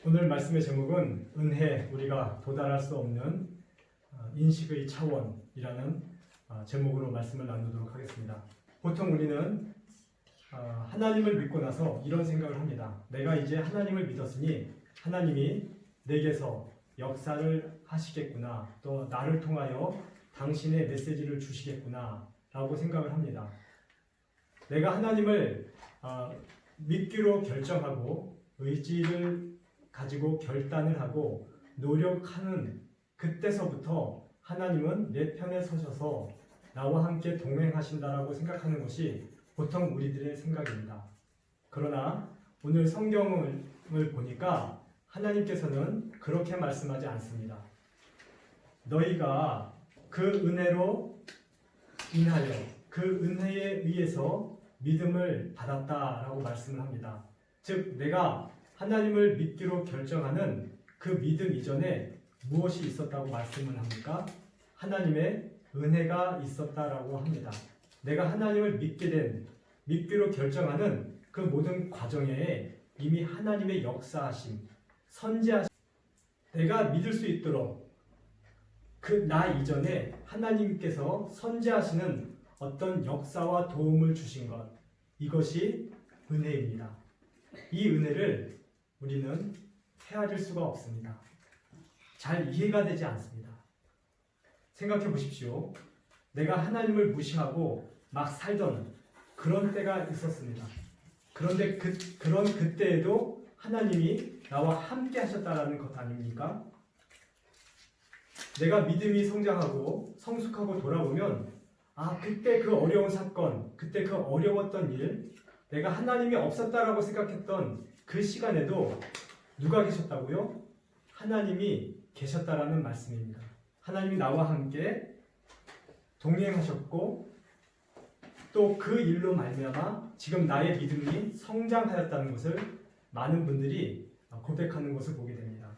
오늘 말씀의 제목은 은혜, 우리가 도달할 수 없는 인식의 차원이라는 제목으로 말씀을 나누도록 하겠습니다. 보통 우리는 하나님을 믿고 나서 이런 생각을 합니다. 내가 이제 하나님을 믿었으니 하나님이 내게서 역사를 하시겠구나, 또 나를 통하여 당신의 메시지를 주시겠구나 라고 생각을 합니다. 내가 하나님을 믿기로 결정하고 의지를 가지고 결단을 하고 노력하는 그때서부터 하나님은 내 편에 서셔서 나와 함께 동행하신다라고 생각하는 것이 보통 우리들의 생각입니다. 그러나 오늘 성경을 보니까 하나님께서는 그렇게 말씀하지 않습니다. 너희가 그 은혜로 인하여 그 은혜에 의해서 믿음을 받았다라고 말씀을 합니다. 즉 내가 하나님을 믿기로 결정하는 그 믿음 이전에 무엇이 있었다고 말씀을 합니까? 하나님의 은혜가 있었다라고 합니다. 내가 하나님을 믿기로 결정하는 그 모든 과정에 이미 하나님의 역사하심, 선지하심, 내가 믿을 수 있도록 그 나 이전에 하나님께서 선지하시는 어떤 역사와 도움을 주신 것, 이것이 은혜입니다. 이 은혜를 우리는 헤아릴 수가 없습니다. 잘 이해가 되지 않습니다. 생각해 보십시오. 내가 하나님을 무시하고 막 살던 그런 때가 있었습니다. 그런데 그런 그때에도 하나님이 나와 함께 하셨다는 것 아닙니까? 내가 믿음이 성장하고 성숙하고 돌아보면 그때 그 어려운 사건, 그때 그 어려웠던 일, 내가 하나님이 없었다라고 생각했던 그 시간에도 누가 계셨다고요? 하나님이 계셨다라는 말씀입니다. 하나님이 나와 함께 동행하셨고 또 그 일로 말미암아 지금 나의 믿음이 성장하였다는 것을 많은 분들이 고백하는 것을 보게 됩니다.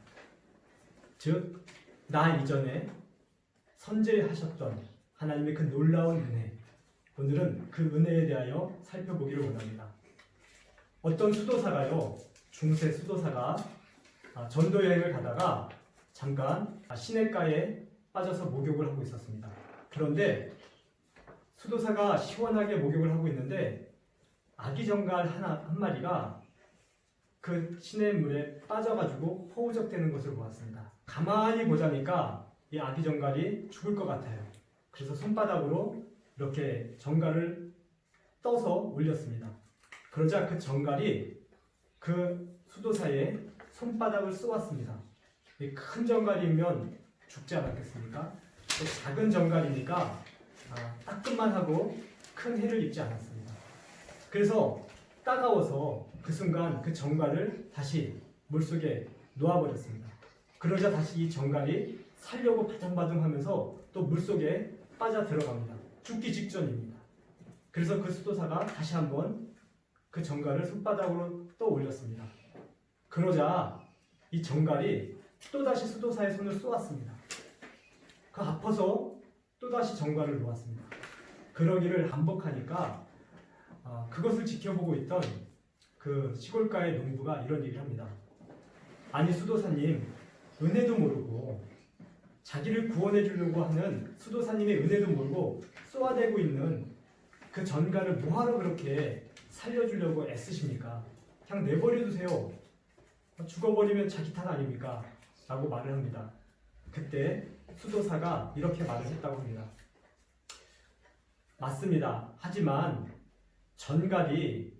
즉, 나 이전에 선제하셨던 하나님의 그 놀라운 은혜, 오늘은 그 은혜에 대하여 살펴보기를 원합니다. 어떤 수도사가요, 중세 수도사가 전도 여행을 가다가 잠깐 시냇가에 빠져서 목욕을 하고 있었습니다. 그런데 수도사가 시원하게 목욕을 하고 있는데 아기 정갈 한 마리가 그 시냇물에 빠져가지고 허우적대는 것을 보았습니다. 가만히 보자니까 이 아기 정갈이 죽을 것 같아요. 그래서 손바닥으로 이렇게 정갈을 떠서 올렸습니다. 그러자 그 정갈이 그 수도사의 손바닥을 쏘았습니다. 큰 정갈이면 죽지 않았겠습니까? 작은 정갈이니까 따끔만 하고 큰 해를 입지 않았습니다. 그래서 따가워서 그 순간 그 정갈을 다시 물속에 놓아버렸습니다. 그러자 다시 이 정갈이 살려고 바둥바둥하면서 또 물속에 빠져 들어갑니다. 죽기 직전입니다. 그래서 그 수도사가 다시 한번 그 정갈을 손바닥으로 또 올렸습니다. 그러자 이 정갈이 또다시 수도사의 손을 쏘았습니다. 그 아파서 또다시 정갈을 놓았습니다. 그러기를 반복하니까 그것을 지켜보고 있던 그 시골가의 농부가 이런 얘기를 합니다. 아니 수도사님, 은혜도 모르고 자기를 구원해 주려고 하는 수도사님의 은혜도 모르고 쏘아대고 있는 그 전갈을 뭐하러 그렇게 살려주려고 애쓰십니까? 그냥 내버려두세요. 죽어버리면 자기 탓 아닙니까? 라고 말을 합니다. 그때 수도사가 이렇게 말을 했다고 합니다. 맞습니다. 하지만 전갈이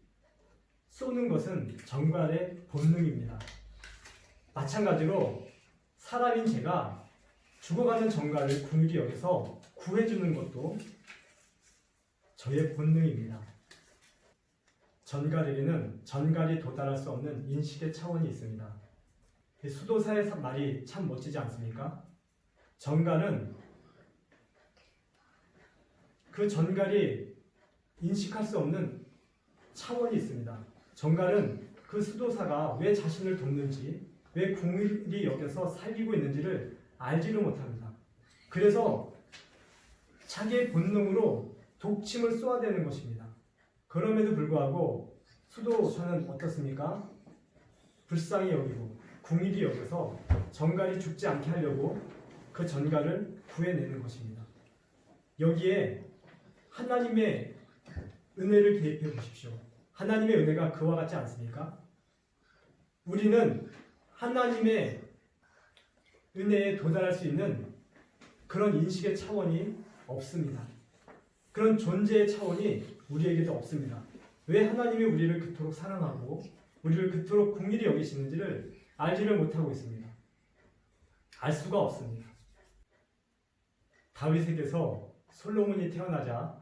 쏘는 것은 전갈의 본능입니다. 마찬가지로 사람인 제가 죽어가는 전갈을 긍휼히 여기서 구해주는 것도 저의 본능입니다. 전갈에게는 전갈이 도달할 수 없는 인식의 차원이 있습니다. 수도사의 말이 참 멋지지 않습니까? 전갈은 그 전갈이 인식할 수 없는 차원이 있습니다. 전갈은 그 수도사가 왜 자신을 돕는지, 왜 긍휼히 여겨서 살리고 있는지를 알지를 못합니다. 그래서 자기의 본능으로 독침을 쏘아대는 것입니다. 그럼에도 불구하고 수도사는 어떻습니까? 불쌍히 여기고 궁일이 여겨서 전갈이 죽지 않게 하려고 그 전갈을 구해내는 것입니다. 여기에 하나님의 은혜를 대입해 보십시오. 하나님의 은혜가 그와 같지 않습니까? 우리는 하나님의 은혜에 도달할 수 있는 그런 인식의 차원이 없습니다. 그런 존재의 차원이 우리에게도 없습니다. 왜 하나님이 우리를 그토록 사랑하고 우리를 그토록 긍휼히 여기시는지를 알지를 못하고 있습니다. 알 수가 없습니다. 다윗에게서 솔로몬이 태어나자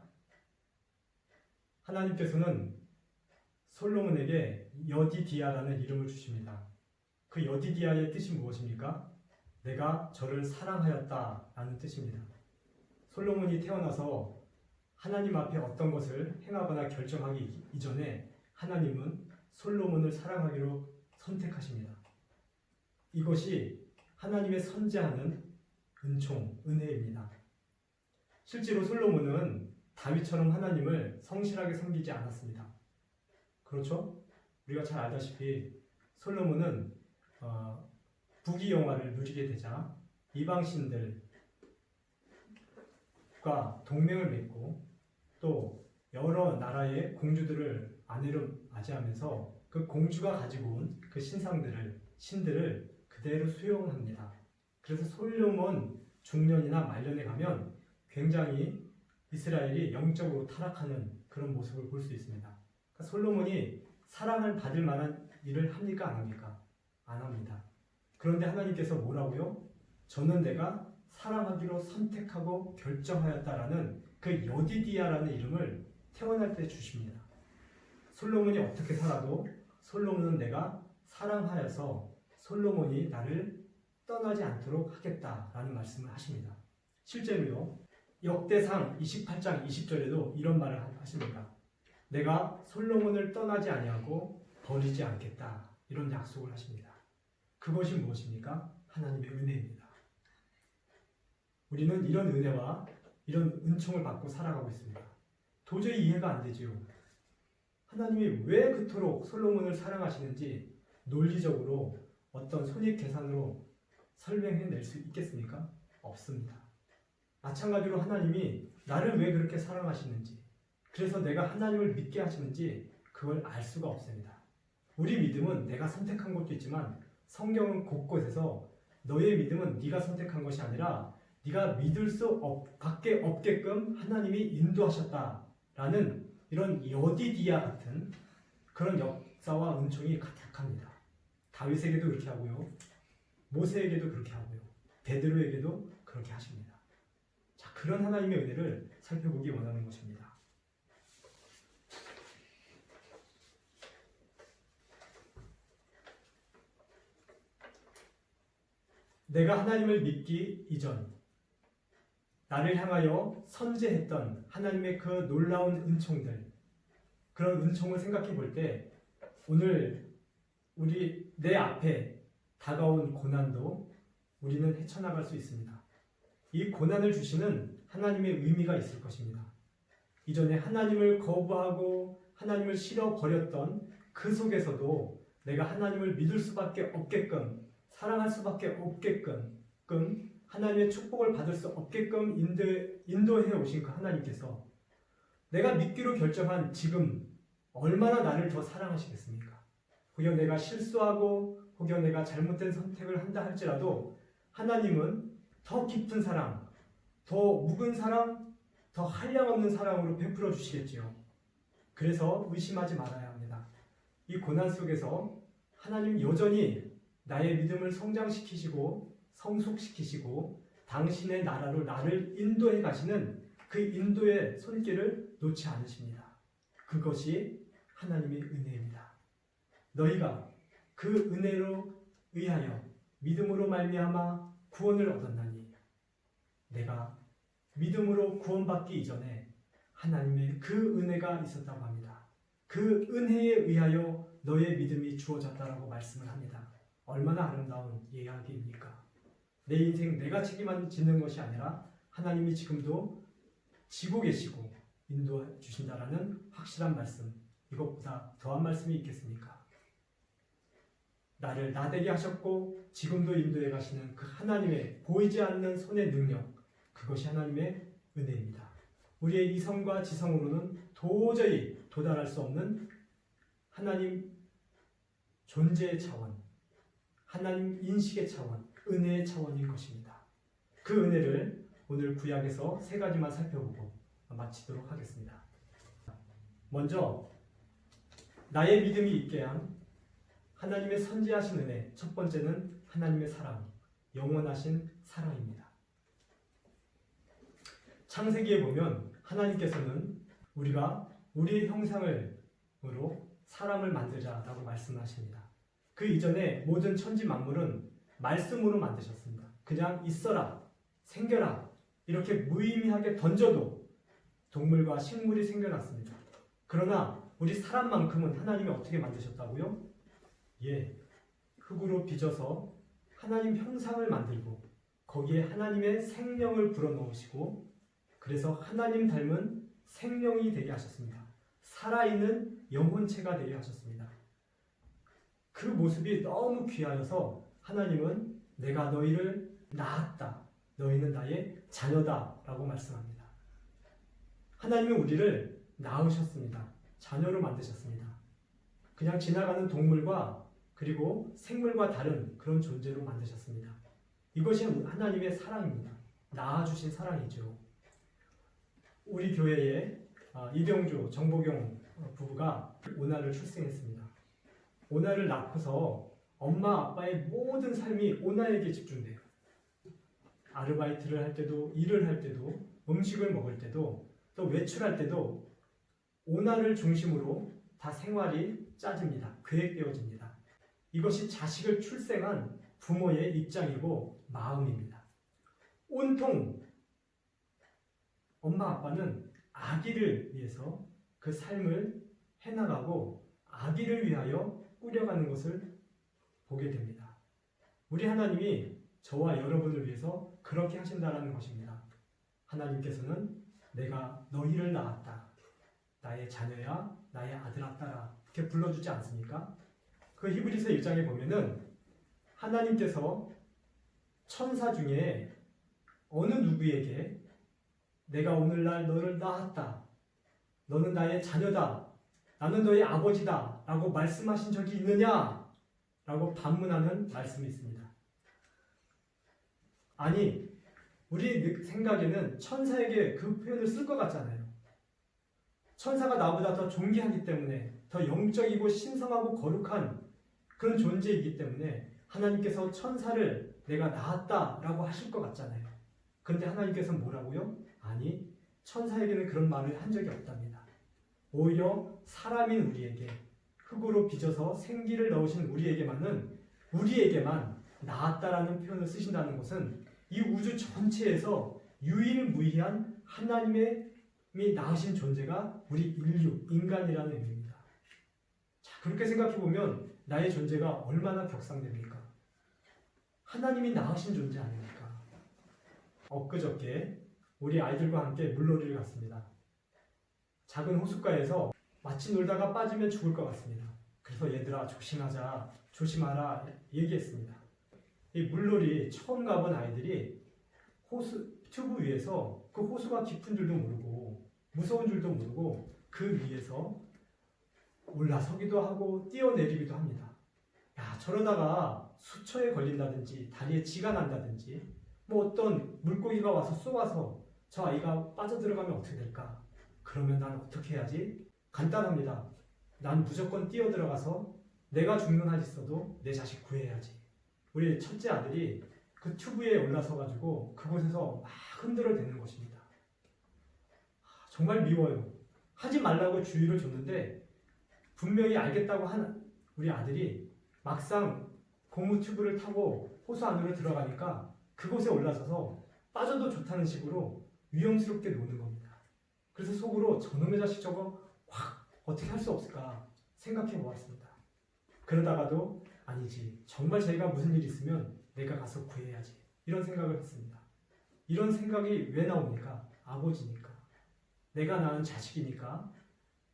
하나님께서는 솔로몬에게 여디디아라는 이름을 주십니다. 그 여디디아의 뜻이 무엇입니까? 내가 저를 사랑하였다라는 뜻입니다. 솔로몬이 태어나서 하나님 앞에 어떤 것을 행하거나 결정하기 이전에 하나님은 솔로몬을 사랑하기로 선택하십니다. 이것이 하나님의 선재하는 은총, 은혜입니다. 실제로 솔로몬은 다윗처럼 하나님을 성실하게 섬기지 않았습니다. 그렇죠? 우리가 잘 알다시피 솔로몬은 부귀영화를 누리게 되자 이방신들과 동맹을 맺고 또 여러 나라의 공주들을 아내로 맞이하면서 그 공주가 가지고 온 그 신들을 그대로 수용합니다. 그래서 솔로몬 중년이나 말년에 가면 굉장히 이스라엘이 영적으로 타락하는 그런 모습을 볼 수 있습니다. 그러니까 솔로몬이 사랑을 받을 만한 일을 합니까? 안 합니까? 안 합니다. 그런데 하나님께서 뭐라고요? 저는 내가 사랑하기로 선택하고 결정하였다라는 그 여디디아라는 이름을 태어날 때 주십니다. 솔로몬이 어떻게 살아도 솔로몬은 내가 사랑하여서 솔로몬이 나를 떠나지 않도록 하겠다라는 말씀을 하십니다. 실제로요. 역대상 28장 20절에도 이런 말을 하십니다. 내가 솔로몬을 떠나지 아니하고 버리지 않겠다. 이런 약속을 하십니다. 그것이 무엇입니까? 하나님의 은혜입니다. 우리는 이런 은혜와 이런 은총을 받고 살아가고 있습니다. 도저히 이해가 안 되지요. 하나님이 왜 그토록 솔로몬을 사랑하시는지 논리적으로 어떤 손익계산으로 설명해낼 수 있겠습니까? 없습니다. 마찬가지로 하나님이 나를 왜 그렇게 사랑하시는지, 그래서 내가 하나님을 믿게 하시는지 그걸 알 수가 없습니다. 우리 믿음은 내가 선택한 것도 있지만 성경은 곳곳에서 너의 믿음은 네가 선택한 것이 아니라 네가 믿을 수 밖에 없게끔 하나님이 인도하셨다라는 이런 여디디아 같은 그런 역사와 은총이 가득합니다. 다윗에게도 그렇게 하고요. 모세에게도 그렇게 하고요. 베드로에게도 그렇게 하십니다. 자, 그런 하나님의 은혜를 살펴보기 원하는 것입니다. 내가 하나님을 믿기 이전 나를 향하여 선제했던 하나님의 그 놀라운 은총들, 그런 은총을 생각해 볼 때 오늘 내 앞에 다가온 고난도 우리는 헤쳐나갈 수 있습니다. 이 고난을 주시는 하나님의 의미가 있을 것입니다. 이전에 하나님을 거부하고 하나님을 싫어버렸던 그 속에서도 내가 하나님을 믿을 수밖에 없게끔, 사랑할 수밖에 없게끔, 하나님의 축복을 받을 수 없게끔 인도해 오신 그 하나님께서 내가 믿기로 결정한 지금 얼마나 나를 더 사랑하시겠습니까? 혹여 내가 실수하고 혹여 내가 잘못된 선택을 한다 할지라도 하나님은 더 깊은 사랑, 더 묵은 사랑, 더 한량없는 사랑으로 베풀어 주시겠지요. 그래서 의심하지 말아야 합니다. 이 고난 속에서 하나님 여전히 나의 믿음을 성장시키시고 성숙시키시고 당신의 나라로 나를 인도해 가시는 그 인도의 손길을 놓지 않으십니다. 그것이 하나님의 은혜입니다. 너희가 그 은혜로 의하여 믿음으로 말미암아 구원을 얻었나니 내가 믿음으로 구원받기 이전에 하나님의 그 은혜가 있었다고 합니다. 그 은혜에 의하여 너의 믿음이 주어졌다라고 말씀을 합니다. 얼마나 아름다운 이야기입니까? 내 인생 내가 책임만 짓는 것이 아니라 하나님이 지금도 지고 계시고 인도해 주신다라는 확실한 말씀, 이것보다 더한 말씀이 있겠습니까? 나를 나되게 하셨고 지금도 인도해 가시는 그 하나님의 보이지 않는 손의 능력, 그것이 하나님의 은혜입니다. 우리의 이성과 지성으로는 도저히 도달할 수 없는 하나님 존재의 차원, 하나님 인식의 차원, 은혜의 차원인 것입니다. 그 은혜를 오늘 구약에서 세 가지만 살펴보고 마치도록 하겠습니다. 먼저 나의 믿음이 있게 한 하나님의 선지하신 은혜, 첫 번째는 하나님의 사랑, 영원하신 사랑입니다. 창세기에 보면 하나님께서는 우리가 우리의 형상으로 사람을 만들자라고 말씀하십니다. 그 이전에 모든 천지 만물은 말씀으로 만드셨습니다. 그냥 있어라, 생겨라 이렇게 무의미하게 던져도 동물과 식물이 생겨났습니다. 그러나 우리 사람만큼은 하나님이 어떻게 만드셨다고요? 흙으로 빚어서 하나님 형상을 만들고 거기에 하나님의 생명을 불어넣으시고 그래서 하나님 닮은 생명이 되게 하셨습니다. 살아있는 영혼체가 되게 하셨습니다. 그 모습이 너무 귀하여서 하나님은 내가 너희를 낳았다. 너희는 나의 자녀다 라고 말씀합니다. 하나님은 우리를 낳으셨습니다. 자녀로 만드셨습니다. 그냥 지나가는 동물과 그리고 생물과 다른 그런 존재로 만드셨습니다. 이것이 하나님의 사랑입니다. 낳아주신 사랑이죠. 우리 교회에 이병주, 정보경 부부가 오나를 출생했습니다. 오나를 낳고서 엄마 아빠의 모든 삶이 오나에게 집중돼요. 아르바이트를 할 때도, 일을 할 때도, 음식을 먹을 때도, 또 외출할 때도 오나를 중심으로 다 생활이 짜집니다. 계획되어집니다. 이것이 자식을 출생한 부모의 입장이고 마음입니다. 온통 엄마 아빠는 아기를 위해서 그 삶을 해나가고 아기를 위하여 꾸려가는 것을 보게 됩니다. 우리 하나님이 저와 여러분을 위해서 그렇게 하신다는 것입니다. 하나님께서는 내가 너희를 낳았다. 나의 자녀야, 나의 아들아 딸아 이렇게 불러주지 않습니까? 그 히브리서 1장에 보면은 하나님께서 천사 중에 어느 누구에게 내가 오늘날 너를 낳았다. 너는 나의 자녀다. 나는 너의 아버지다. 라고 말씀하신 적이 있느냐? 라고 반문하는 말씀이 있습니다. 아니, 우리 생각에는 천사에게 그 표현을 쓸 것 같잖아요. 천사가 나보다 더 존귀하기 때문에 더 영적이고 신성하고 거룩한 그런 존재이기 때문에 하나님께서 천사를 내가 낳았다라고 하실 것 같잖아요. 그런데 하나님께서는 뭐라고요? 아니, 천사에게는 그런 말을 한 적이 없답니다. 오히려 사람인 우리에게 흙으로 빚어서 생기를 넣으신 우리에게만 낳았다라는 표현을 쓰신다는 것은 이 우주 전체에서 유일무이한 하나님이 낳으신 존재가 우리 인간이라는 의미입니다. 자, 그렇게 생각해보면 나의 존재가 얼마나 격상됩니까? 하나님이 낳으신 존재 아닙니까? 엊그저께 우리 아이들과 함께 물놀이를 갔습니다. 작은 호숫가에서 마치 놀다가 빠지면 죽을 것 같습니다. 그래서 얘들아 조심하자, 조심하라 얘기했습니다. 이 물놀이 처음 가본 아이들이 튜브 위에서 그 호수가 깊은 줄도 모르고 무서운 줄도 모르고 그 위에서 올라서기도 하고 뛰어내리기도 합니다. 야, 저러다가 수초에 걸린다든지 다리에 쥐가 난다든지 뭐 어떤 물고기가 와서 쏘아서 저 아이가 빠져들어가면 어떻게 될까? 그러면 난 어떻게 해야지? 간단합니다. 난 무조건 뛰어들어가서 내가 죽는 한 있어도 내 자식 구해야지. 우리 첫째 아들이 그 튜브에 올라서가지고 그곳에서 막 흔들어대는 것입니다. 정말 미워요. 하지 말라고 주의를 줬는데 분명히 알겠다고 한 우리 아들이 막상 고무 튜브를 타고 호수 안으로 들어가니까 그곳에 올라서서 빠져도 좋다는 식으로 위험스럽게 노는 겁니다. 그래서 속으로 저놈의 자식 저거 확 어떻게 할 수 없을까 생각해 보았습니다. 그러다가도 아니지, 정말 저희가 무슨 일이 있으면 내가 가서 구해야지, 이런 생각을 했습니다. 이런 생각이 왜 나옵니까? 아버지니까, 내가 낳은 자식이니까,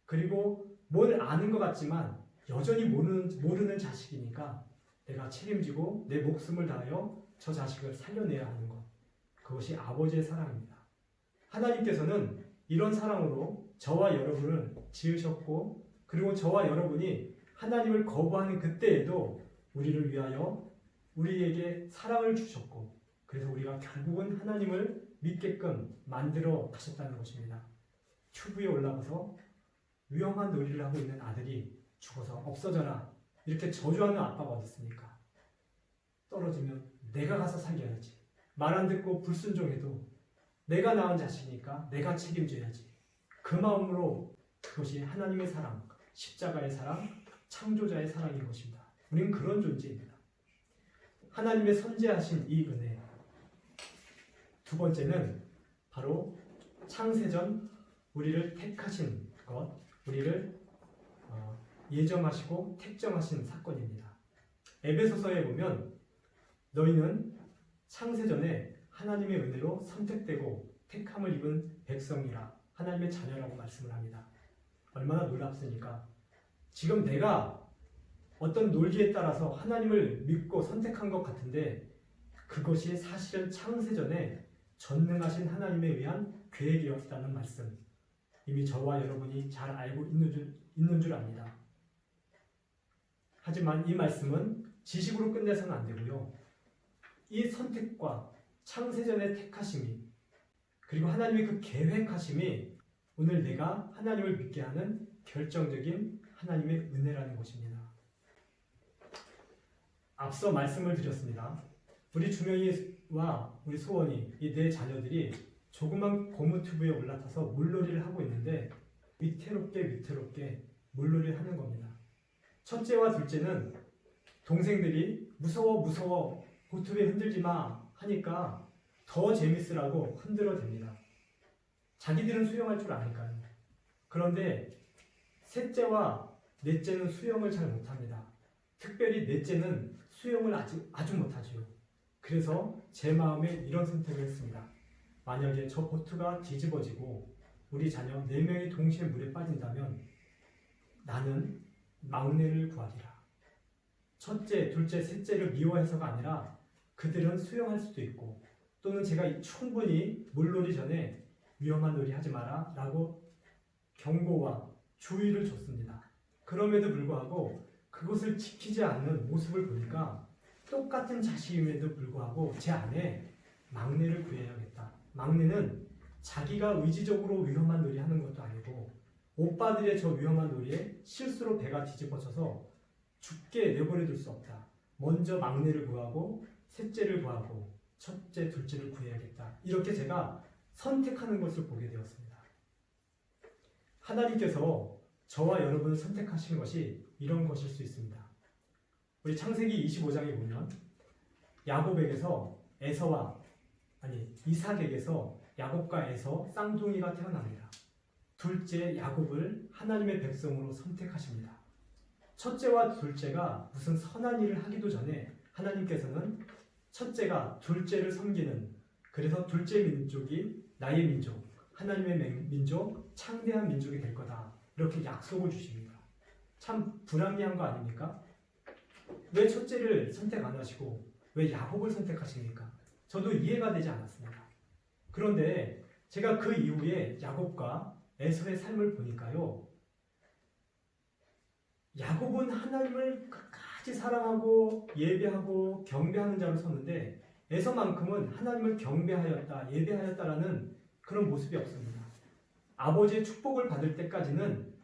그리고 뭘 아는 것 같지만 여전히 모르는 자식이니까 내가 책임지고 내 목숨을 다하여 저 자식을 살려내야 하는 것. 그것이 아버지의 사랑입니다. 하나님께서는 이런 사랑으로 저와 여러분을 지으셨고 그리고 저와 여러분이 하나님을 거부하는 그때에도 우리를 위하여 우리에게 사랑을 주셨고 그래서 우리가 결국은 하나님을 믿게끔 만들어 가셨다는 것입니다. 튜브에 올라가서 위험한 놀이를 하고 있는 아들이 죽어서 없어져라 이렇게 저주하는 아빠가 어디 있습니까? 떨어지면 내가 가서 살려야지. 말 안 듣고 불순종해도 내가 낳은 자식이니까 내가 책임져야지. 그 마음으로 그것이 하나님의 사랑, 십자가의 사랑, 창조자의 사랑인 것입니다. 우리는 그런 존재입니다. 하나님의 선재하신 이 은혜. 두 번째는 바로 창세전 우리를 택하신 것, 우리를 예정하시고 택정하신 사건입니다. 에베소서에 보면 너희는 창세전에 하나님의 은혜로 선택되고 택함을 입은 백성이라 하나님의 자녀라고 말씀을 합니다. 얼마나 놀랍습니까? 지금 내가 어떤 논리에 따라서 하나님을 믿고 선택한 것 같은데 그것이 사실은 창세전에 전능하신 하나님에 의한 계획이었다는 말씀. 이미 저와 여러분이 잘 알고 있는 줄 압니다. 하지만 이 말씀은 지식으로 끝내서는 안 되고요. 이 선택과 창세전의 택하심이 그리고 하나님의 그 계획하심이 오늘 내가 하나님을 믿게 하는 결정적인 하나님의 은혜라는 것입니다. 앞서 말씀을 드렸습니다. 우리 주명이와 우리 소원이 이 네 자녀들이 조그만 고무튜브에 올라타서 물놀이를 하고 있는데 위태롭게 물놀이를 하는 겁니다. 첫째와 둘째는 동생들이 무서워 보트에 흔들지 마 하니까 더 재밌으라고 흔들어댑니다. 자기들은 수영할 줄 아니까요. 그런데 셋째와 넷째는 수영을 잘 못합니다. 특별히 넷째는 수영을 아주 못하지요. 그래서 제 마음에 이런 선택을 했습니다. 만약에 저 보트가 뒤집어지고 우리 자녀 4명이 동시에 물에 빠진다면 나는 막내를 구하리라. 첫째, 둘째, 셋째를 미워해서가 아니라 그들은 수영할 수도 있고 또는 제가 충분히 물놀이 전에 위험한 놀이 하지 마라 라고 경고와 주의를 줬습니다. 그럼에도 불구하고 그것을 지키지 않는 모습을 보니까 똑같은 자식임에도 불구하고 제 안에 막내를 구해야겠다. 막내는 자기가 의지적으로 위험한 놀이 하는 것도 아니고 오빠들의 저 위험한 놀이에 실수로 배가 뒤집어져서 죽게 내버려둘 수 없다. 먼저 막내를 구하고 셋째를 구하고 첫째, 둘째를 구해야겠다. 이렇게 제가 선택하는 것을 보게 되었습니다. 하나님께서 저와 여러분을 선택하신 것이 이런 것일 수 있습니다. 우리 창세기 25장에 보면 야곱에게서 이삭에게서 야곱과 에서 쌍둥이가 태어납니다. 둘째 야곱을 하나님의 백성으로 선택하십니다. 첫째와 둘째가 무슨 선한 일을 하기도 전에 하나님께서는 첫째가 둘째를 섬기는 그래서 둘째 민족이 나의 민족, 하나님의 민족, 창대한 민족이 될 거다. 이렇게 약속을 주십니다. 참 불합리한 거 아닙니까? 왜 첫째를 선택 안 하시고 왜 야곱을 선택하십니까? 저도 이해가 되지 않았습니다. 그런데 제가 그 이후에 야곱과 에서의 삶을 보니까요. 야곱은 하나님을 끝까지 사랑하고 예배하고 경배하는 자로 섰는데 에서만큼은 하나님을 경배하였다, 예배하였다라는 그런 모습이 없습니다. 아버지의 축복을 받을 때까지는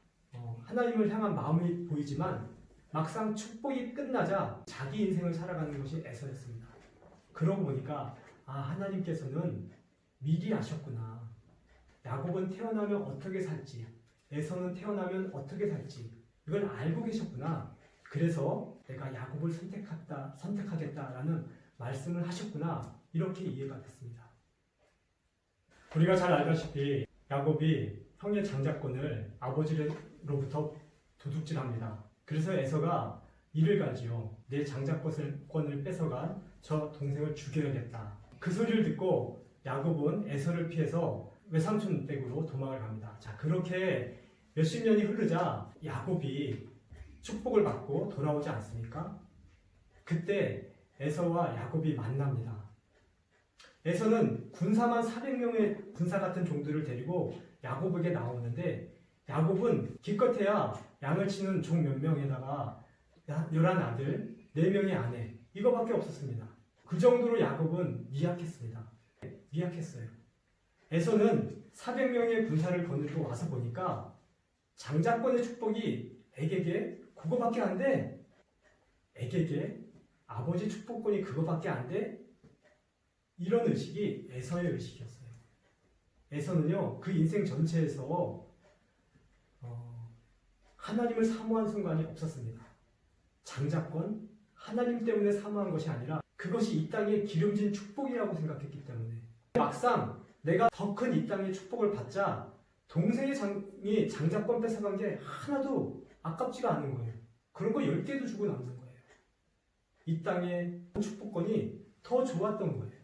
하나님을 향한 마음이 보이지만 막상 축복이 끝나자 자기 인생을 살아가는 것이 에서였습니다. 그러고 보니까 하나님께서는 미리 아셨구나. 야곱은 태어나면 어떻게 살지, 에서는 태어나면 어떻게 살지 이걸 알고 계셨구나. 그래서 내가 야곱을 선택하겠다라는 말씀을 하셨구나. 이렇게 이해가 됐습니다. 우리가 잘 알다시피 야곱이 형의 장자권을 아버지로부터 도둑질합니다. 그래서 에서가 이를 가지요. 내 장자권을 뺏어간 저 동생을 죽여야겠다. 그 소리를 듣고 야곱은 에서를 피해서 외삼촌 댁으로 도망을 갑니다. 자, 그렇게 몇십 년이 흐르자 야곱이 축복을 받고 돌아오지 않습니까? 그때 에서와 야곱이 만납니다. 에서는 군사만 400명의 군사 같은 종들을 데리고 야곱에게 나오는데 야곱은 기껏해야 양을 치는 종 몇 명에다가 11아들, 4명의 아내 이거밖에 없었습니다. 그 정도로 야곱은 미약했습니다. 미약했어요. 에서는 400명의 군사를 거느리고 와서 보니까 장자권의 축복이 에게게 그거밖에 안 돼. 에게게 아버지 축복권이 그거밖에 안 돼. 이런 의식이 에서의 의식이었어요. 에서는요, 그 인생 전체에서 하나님을 사모한 순간이 없었습니다. 장자권, 하나님 때문에 사모한 것이 아니라 그것이 이 땅의 기름진 축복이라고 생각했기 때문에 막상 내가 더 큰 이 땅의 축복을 받자 동생의 장자권 뺏어간 게 하나도 아깝지가 않은 거예요. 그런 거 10개도 주고 남는 거예요. 이 땅의 축복권이 더 좋았던 거예요.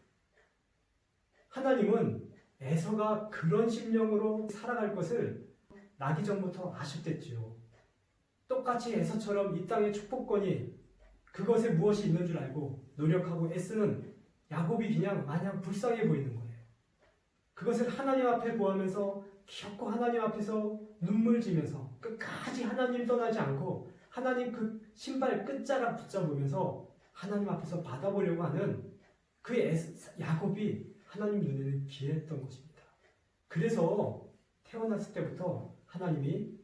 하나님은 에서가 그런 심령으로 살아갈 것을 나기 전부터 아셨댔지요. 똑같이 에서처럼 이 땅의 축복권이 그것에 무엇이 있는 줄 알고 노력하고 애쓰는 야곱이 그냥 마냥 불쌍해 보이는 거예요. 그것을 하나님 앞에 보하면서 기어코 하나님 앞에서 눈물 지면서 끝까지 하나님 떠나지 않고 하나님 그 신발 끝자락 붙잡으면서 하나님 앞에서 받아보려고 하는 그 야곱이 하나님 눈에는 귀했던 것입니다. 그래서 태어났을 때부터 하나님이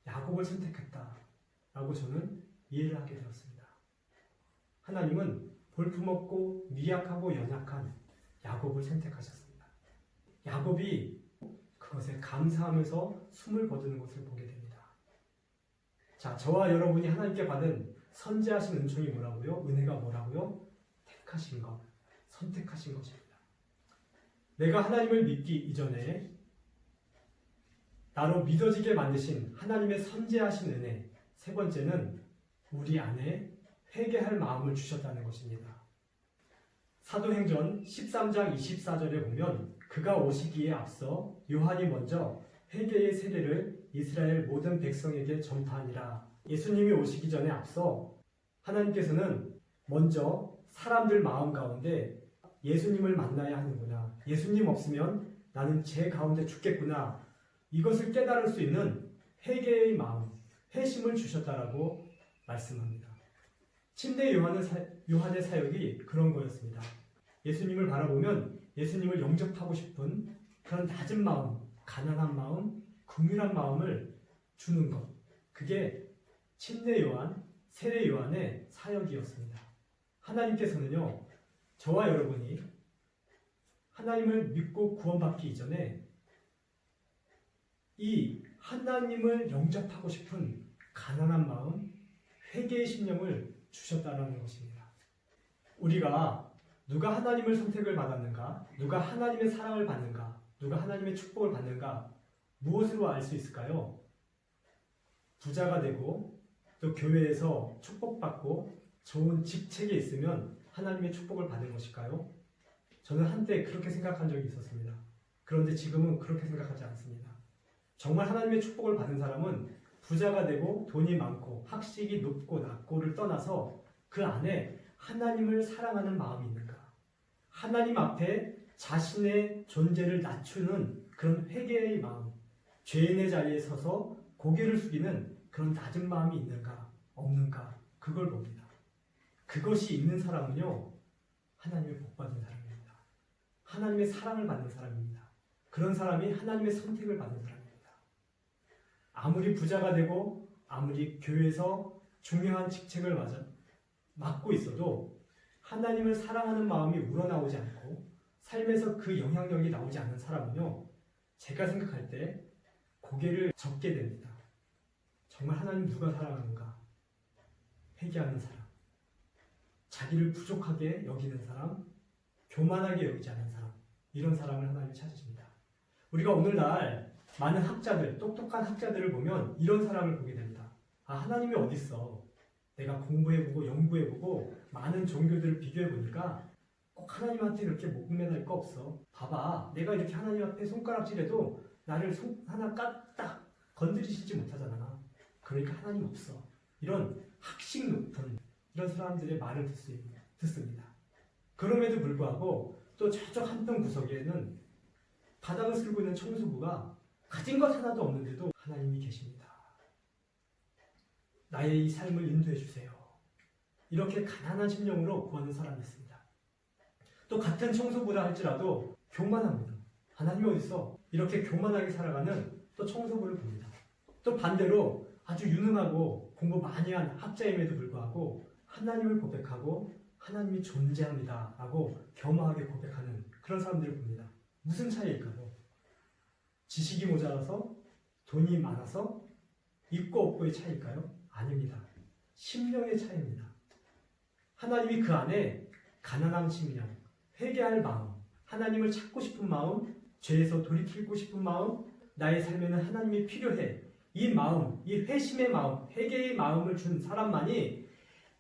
야곱을 선택했다라고 저는 이해를 하게 되었습니다. 하나님은 볼품없고 미약하고 연약한 야곱을 선택하셨습니다. 야곱이 그것에 감사하면서 숨을 거두는 것을 보게 됩니다. 자, 저와 여러분이 하나님께 받은 선지하신 은총이 뭐라고요? 은혜가 뭐라고요? 택하신 것, 선택하신 것입니다. 내가 하나님을 믿기 이전에 나로 믿어지게 만드신 하나님의 선지하신 은혜, 세 번째는 우리 안에 회개할 마음을 주셨다는 것입니다. 사도행전 13장 24절에 보면 그가 오시기에 앞서 요한이 먼저 회개의 세례를 이스라엘 모든 백성에게 전파하니라. 예수님이 오시기 전에 앞서 하나님께서는 먼저 사람들 마음 가운데 예수님을 만나야 하는구나. 예수님 없으면 나는 죄 가운데 죽겠구나. 이것을 깨달을 수 있는 회개의 마음, 회심을 주셨다라고 말씀합니다. 침례 요한의 사역이 그런 거였습니다. 예수님을 바라보면 예수님을 영접하고 싶은 그런 낮은 마음, 가난한 마음, 긍휼한 마음을 주는 것. 그게 침례 요한, 세례 요한의 사역이었습니다. 하나님께서는요, 저와 여러분이 하나님을 믿고 구원받기 이전에 이 하나님을 영접하고 싶은 가난한 마음, 회개의 심령을 주셨다는 것입니다. 우리가 누가 하나님을 선택을 받았는가? 누가 하나님의 사랑을 받는가? 누가 하나님의 축복을 받는가? 무엇으로 알 수 있을까요? 부자가 되고 또 교회에서 축복받고 좋은 직책에 있으면 하나님의 축복을 받는 것일까요? 저는 한때 그렇게 생각한 적이 있었습니다. 그런데 지금은 그렇게 생각하지 않습니다. 정말 하나님의 축복을 받은 사람은 부자가 되고 돈이 많고 학식이 높고 낮고를 떠나서 그 안에 하나님을 사랑하는 마음이 있는가? 하나님 앞에 자신의 존재를 낮추는 그런 회개의 마음, 죄인의 자리에 서서 고개를 숙이는 그런 낮은 마음이 있는가? 없는가? 그걸 봅니다. 그것이 있는 사람은요, 하나님의 복받은 사람입니다. 하나님의 사랑을 받는 사람입니다. 그런 사람이 하나님의 선택을 받는 사람입니다. 아무리 부자가 되고 아무리 교회에서 중요한 직책을 맡고 있어도 하나님을 사랑하는 마음이 우러나오지 않고 삶에서 그 영향력이 나오지 않는 사람은요, 제가 생각할 때 고개를 젓게 됩니다. 정말 하나님 누가 사랑하는가? 회개하는 사람, 자기를 부족하게 여기는 사람, 교만하게 여기지 않는 사람, 이런 사람을 하나님이 찾으십니다. 우리가 오늘날 많은 학자들, 똑똑한 학자들을 보면 이런 사람을 보게 됩니다. 아, 하나님이 어디 있어? 내가 공부해보고 연구해보고 많은 종교들을 비교해보니까 꼭 하나님한테 그렇게 목매달 거 없어. 봐봐, 내가 이렇게 하나님 앞에 손가락질해도 나를 손 하나 까딱 건드리시지 못하잖아. 그러니까 하나님 없어. 이런 학식 높은, 이런 사람들의 말을 듣습니다. 그럼에도 불구하고 또 저쪽 한편 구석에는 바닥을 쓸고 있는 청소부가 가진 것 하나도 없는데도 하나님이 계십니다. 나의 이 삶을 인도해 주세요. 이렇게 가난한 심령으로 구하는 사람이 있습니다. 또 같은 청소부라 할지라도 교만합니다. 하나님이 어디서 이렇게 교만하게 살아가는 또 청소부를 봅니다. 또 반대로 아주 유능하고 공부 많이 한 학자임에도 불구하고 하나님을 고백하고 하나님이 존재합니다 라고 겸허하게 고백하는 그런 사람들을 봅니다. 무슨 차이일까요? 지식이 모자라서 돈이 많아서 있고 없고의 차이일까요? 아닙니다. 심령의 차이입니다. 하나님이 그 안에 가난한 심령, 회개할 마음, 하나님을 찾고 싶은 마음, 죄에서 돌이키고 싶은 마음, 나의 삶에는 하나님이 필요해. 이 마음, 이 회심의 마음, 회개의 마음을 준 사람만이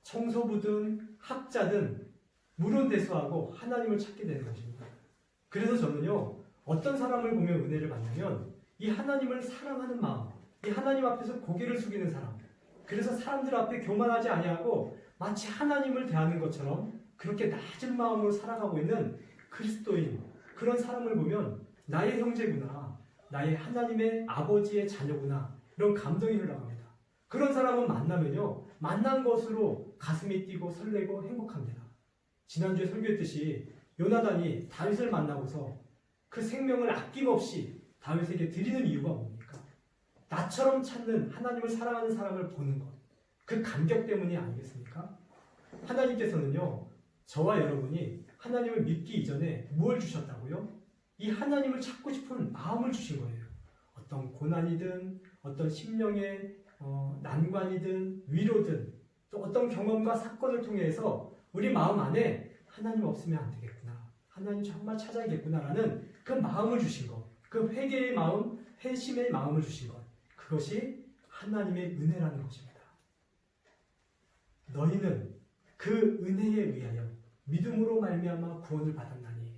청소부든 학자든 물론대수하고 하나님을 찾게 되는 것입니다. 그래서 저는요, 어떤 사람을 보면 은혜를 받냐면 이 하나님을 사랑하는 마음, 이 하나님 앞에서 고개를 숙이는 사람, 그래서 사람들 앞에 교만하지 아니하고 마치 하나님을 대하는 것처럼 그렇게 낮은 마음으로 살아가고 있는 그리스도인, 그런 사람을 보면 나의 형제구나, 나의 하나님의 아버지의 자녀구나, 이런 감동이 흘러갑니다. 그런 사람은 만나면요, 만난 것으로 가슴이 뛰고 설레고 행복합니다. 지난주에 설교했듯이 요나단이 다윗을 만나고서 그 생명을 아낌없이 다윗에게 드리는 이유가 뭡니까? 나처럼 찾는 하나님을 사랑하는 사람을 보는 것, 그 감격 때문이 아니겠습니까? 하나님께서는요, 저와 여러분이 하나님을 믿기 이전에 무엇을 주셨다고요? 이 하나님을 찾고 싶은 마음을 주신 거예요. 어떤 고난이든 어떤 심령의 난관이든 위로든 또 어떤 경험과 사건을 통해서 우리 마음 안에 하나님 없으면 안 되겠구나, 하나님 정말 찾아야겠구나라는 그 마음을 주신 것, 그 회개의 마음, 회심의 마음을 주신 것, 그것이 하나님의 은혜라는 것입니다. 너희는 그 은혜에 의하여 믿음으로 말미암아 구원을 받았나니.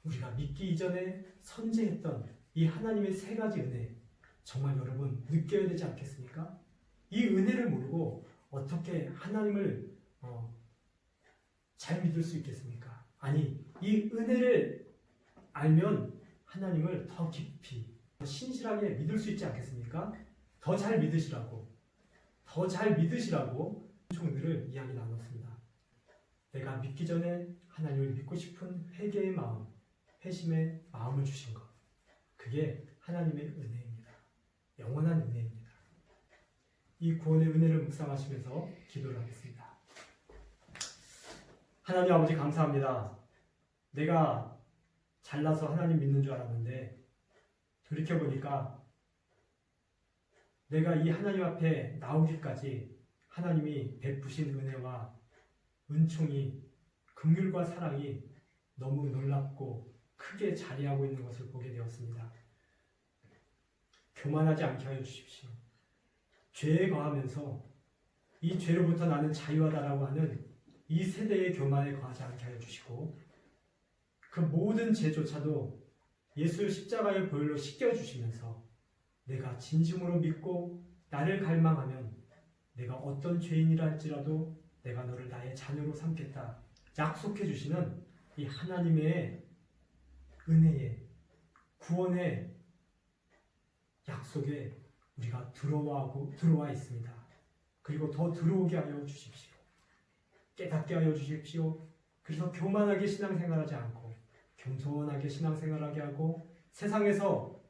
우리가 믿기 이전에 선제했던 이 하나님의 세 가지 은혜, 정말 여러분 느껴야 되지 않겠습니까? 이 은혜를 모르고 어떻게 하나님을 잘 믿을 수 있겠습니까? 아니, 이 은혜를 알면 하나님을 더 깊이, 더 신실하게 믿을 수 있지 않겠습니까? 더 잘 믿으시라고 총들을 이야기 나눴습니다. 내가 믿기 전에 하나님을 믿고 싶은 회개의 마음, 회심의 마음을 주신 것, 그게 하나님의 은혜입니다. 영원한 은혜입니다. 이 구원의 은혜를 묵상하시면서 기도를 하겠습니다. 하나님 아버지, 감사합니다. 내가 잘나서 하나님 믿는 줄 알았는데 돌이켜보니까 내가 이 하나님 앞에 나오기까지 하나님이 베푸신 은혜와 은총이, 긍휼과 사랑이 너무 놀랍고 크게 자리하고 있는 것을 보게 되었습니다. 교만하지 않게 하여 주십시오. 죄에 거하면서 이 죄로부터 나는 자유하다라고 하는 이 세대의 교만에 거하지 않게 하여 주시고, 그 모든 죄조차도 예수를 십자가의 보혈로 씻겨주시면서 내가 진심으로 믿고 나를 갈망하면 내가 어떤 죄인이라 할지라도 내가 너를 나의 자녀로 삼겠다 약속해 주시는 이 하나님의 은혜의 구원의 약속에 우리가 들어와 있습니다. 그리고 더 들어오게 하여 주십시오. 깨닫게 하여 주십시오. 그래서 교만하게 신앙생활하지 않고 겸손하게 신앙생활하게 하고, 세상에서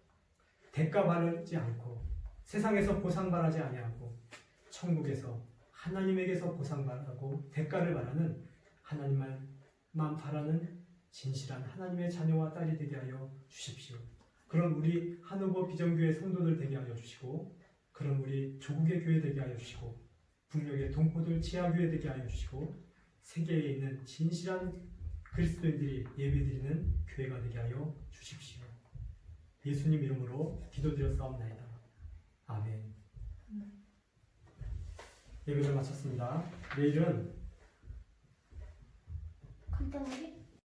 대가 바라지 않고 세상에서 보상 바라지 아니하고 천국에서 하나님에게서 보상 바라고 대가를 바라는, 하나님만 바라는 진실한 하나님의 자녀와 딸이 되게 하여 주십시오. 그런 우리 한우버 비전교회 성도들 되게 하여 주시고, 그런 우리 조국의 교회 되게 하여 주시고, 북녘의 동포들 지하교회 되게 하여 주시고, 세계에 있는 진실한 그리스도인들이 예배드리는 교회가 되게 하여 주십시오. 예수님 이름으로 기도드렸사옵나이다. 아멘. 예배를 마쳤습니다. 내일은 깜짝이야.